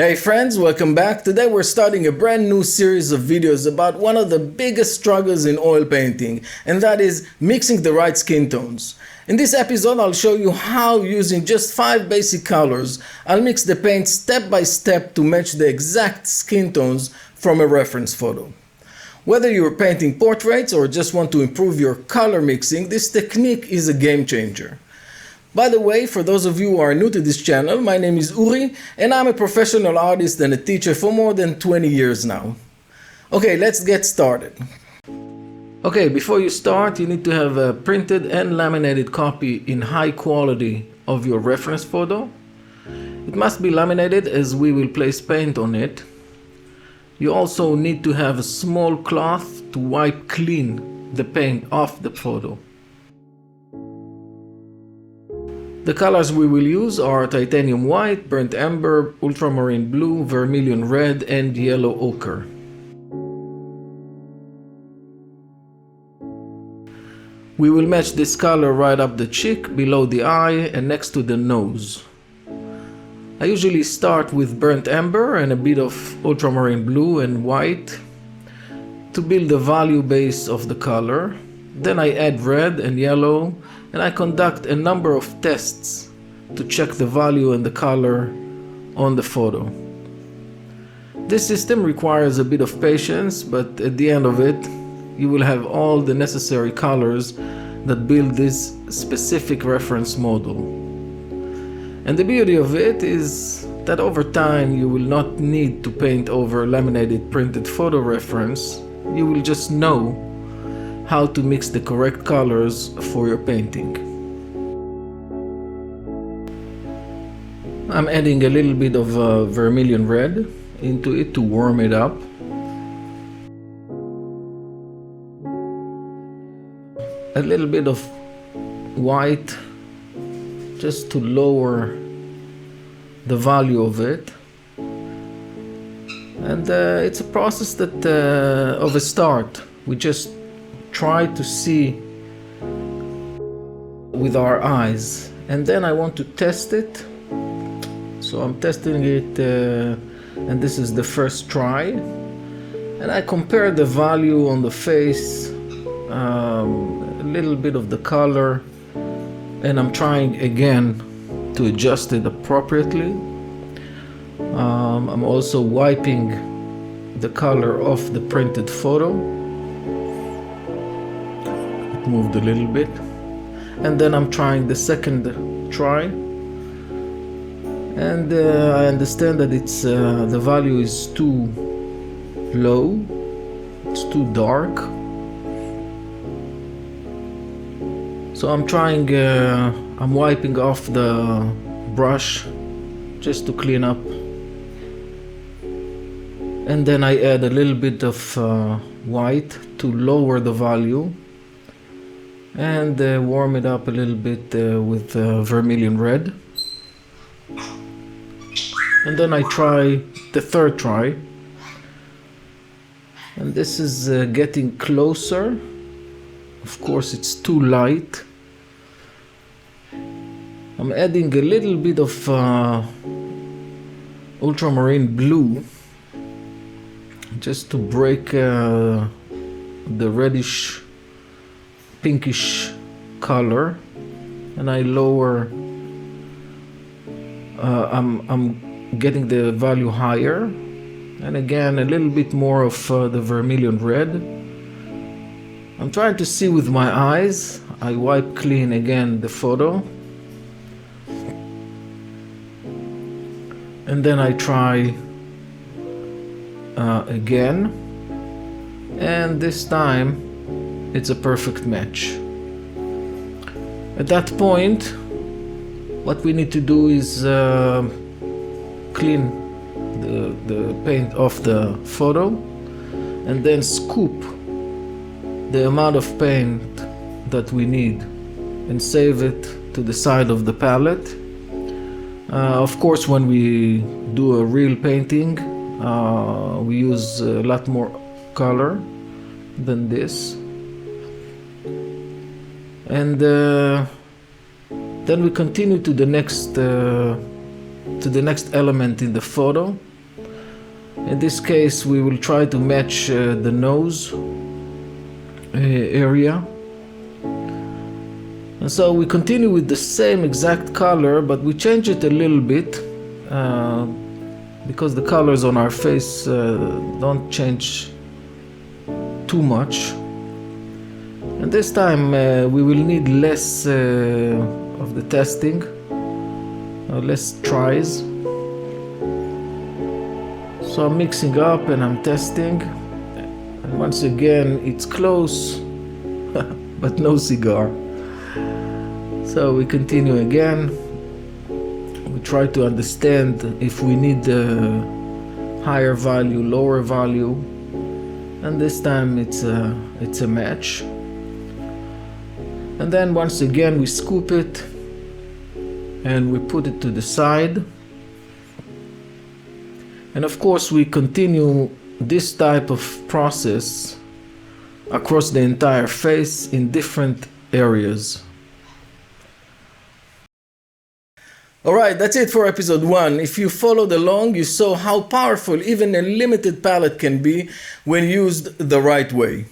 Hey friends, welcome back. Today we're starting a brand new series of videos about one of the biggest struggles in oil painting, and that is mixing the right skin tones. In this episode I'll show you how, using just 5 basic colors, I'll mix the paint step by step to match the exact skin tones from a reference photo. Whether you're painting portraits or just want to improve your color mixing, this technique is a game changer. By the way, for those of you who are new to this channel, my name is Uri and I'm a professional artist and a teacher for more than 20 years now. Okay, let's get started. Okay, before you start, you need to have a printed and laminated copy in high quality of your reference photo. It must be laminated as we will place paint on it. You also need to have a small cloth to wipe clean the paint off the photo. The colors we will use are titanium white, burnt umber, ultramarine blue, vermilion red, and yellow ochre. We will match this color right up the cheek, below the eye, and next to the nose. I usually start with burnt umber and a bit of ultramarine blue and white to build the value base of the color. Then I add red and yellow, and I conduct a number of tests to check the value and the color on the photo. This system requires a bit of patience, but at the end of it, you will have all the necessary colors that build this specific reference model. And the beauty of it is that over time you will not need to paint over laminated printed photo reference. You will just know how to mix the correct colors for your painting. I'm adding a little bit of vermilion red into it to warm it up. A little bit of white just to lower the value of it. And it's a process that of a start. We just try to see with our eyes, and then I want to test it. So I'm testing it and this is the first try, and I compare the value on the face, a little bit of the color, and I'm trying again to adjust it appropriately. I'm also wiping the color off the printed photo. Moved a little bit, and then I'm trying the second try, and I understand that it's the value is too low, it's too dark, so I'm wiping off the brush just to clean up, and then I add a little bit of white to lower the value, and warm it up a little bit with vermilion red. And then I try the third try, and this is getting closer. Of course it's too light. I'm adding a little bit of ultramarine blue just to break the reddish pinkish color, and I lower, I'm getting the value higher, and again a little bit more of the vermilion red. I'm trying to see with my eyes. I wipe clean again the photo, and then I try again, and this time it's a perfect match. At that point, what we need to do is clean the paint off the photo, and then scoop the amount of paint that we need and save it to the side of the palette. Of course, when we do a real painting, we use a lot more color than this. And then we continue to the next element in the photo, In this case, we will try to match the nose area. And so we continue with the same exact color, but we change it a little bit because the colors on our face don't change too much. And this time we will need less of the testing, less tries. So I'm mixing up and I'm testing, and once again it's close but no cigar. So we continue again. We try to understand if we need a higher value, lower value, and this time it's a match. And then once again we scoop it and we put it to the side. And of course we continue this type of process across the entire face in different areas. Alright, that's it for episode 1. If you followed along, you saw how powerful even a limited palette can be when used the right way.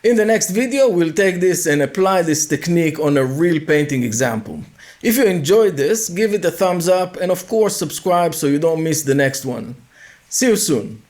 In the next video, we'll take this and apply this technique on a real painting example. If you enjoyed this, give it a thumbs up and of course subscribe so you don't miss the next one. See you soon.